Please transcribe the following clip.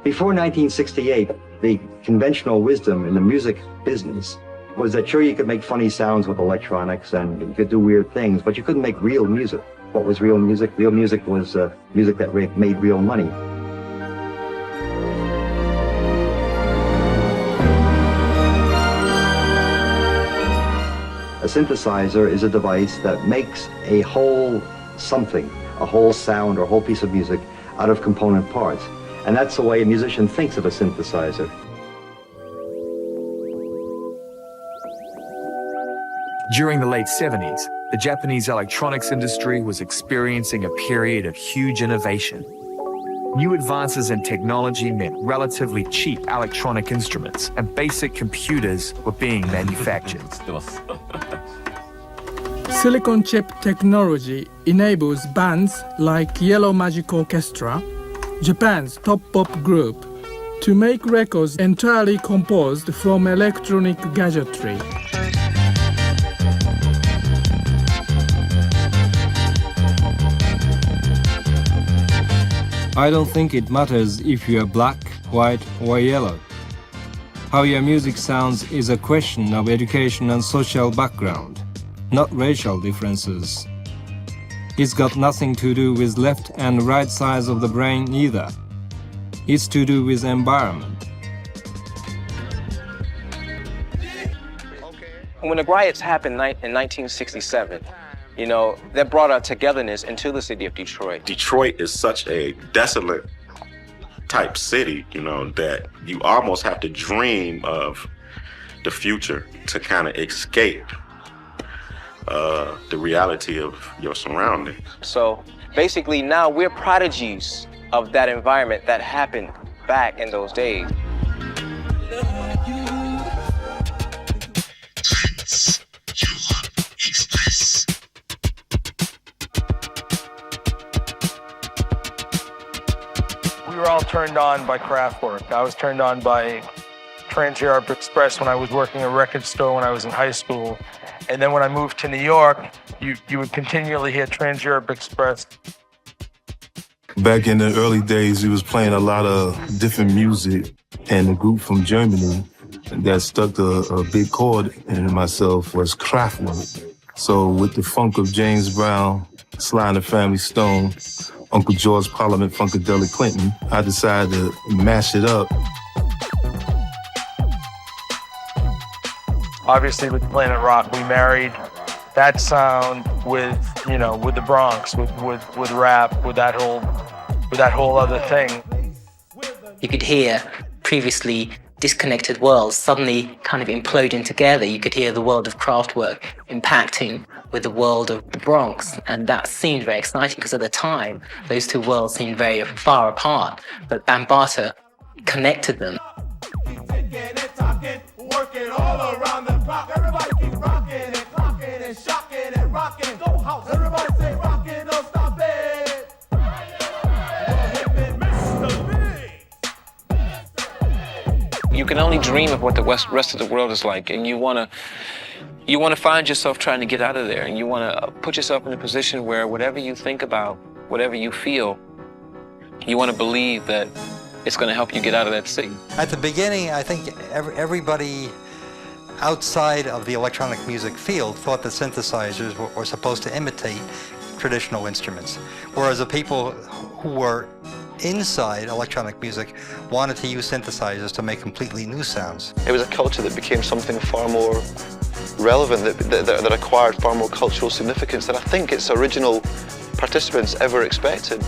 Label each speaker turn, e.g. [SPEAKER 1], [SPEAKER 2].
[SPEAKER 1] Before 1968, the conventional wisdom in the music business was that sure, you could make funny sounds with electronics and you could do weird things, but you couldn't make real music. What was real music? Real music was music that made real money. A synthesizer is a device that makes a whole something, a whole sound or a whole piece of music out of component parts. And that's the way a musician thinks of a synthesizer.
[SPEAKER 2] During the late 70s, the Japanese electronics industry was experiencing a period of huge innovation. New advances in technology meant relatively cheap electronic instruments and basic computers were being manufactured.
[SPEAKER 3] Silicon chip technology enables bands like Yellow Magic Orchestra, Japan's top pop group, to make records entirely composed from electronic gadgetry.
[SPEAKER 4] I don't think it matters if you are black, white or yellow. How your music sounds is a question of education and social background, not racial differences. It's got nothing to do with left and right sides of the brain either. It's to do with environment.
[SPEAKER 5] When the riots happened in 1967, you know, that brought our togetherness into the city of Detroit.
[SPEAKER 6] Detroit is such a desolate type city, you know, that you almost have to dream of the future to kind of escape the reality of your surroundings.
[SPEAKER 5] So basically now we're prodigies of that environment that happened back in those days.
[SPEAKER 7] We were all turned on by Kraftwerk. I was turned on by Trans-Europe Express when I was working at a record store when I was in high school. And then when I moved to New York, you would continually hear Trans-Europe Express.
[SPEAKER 8] Back in the early days, we was playing a lot of different music, and a group from Germany that stuck a big chord in myself was Kraftwerk. So with the funk of James Brown, Sly and the Family Stone, Uncle George Parliament Funkadelic Clinton, I decided to mash it up.
[SPEAKER 7] Obviously with Planet Rock, we married that sound with, you know, with the Bronx, with rap, with that whole other thing.
[SPEAKER 9] You could hear previously disconnected worlds suddenly kind of imploding together. You could hear the world of Kraftwerk impacting with the world of the Bronx, and that seemed very exciting because at the time those two worlds seemed very far apart, but Bambaataa connected them.
[SPEAKER 5] You can only dream of what the rest of the world is like, and you want to find yourself trying to get out of there, and you want to put yourself in a position where whatever you think about, whatever you feel, you want to believe that it's going to help you get out of that city.
[SPEAKER 10] At the beginning, I think everybody outside of the electronic music field thought that synthesizers were supposed to imitate traditional instruments, whereas the people who were inside electronic music wanted to use synthesizers to make completely new sounds.
[SPEAKER 11] It was a culture that became something far more relevant, that acquired far more cultural significance than I think its original participants ever expected.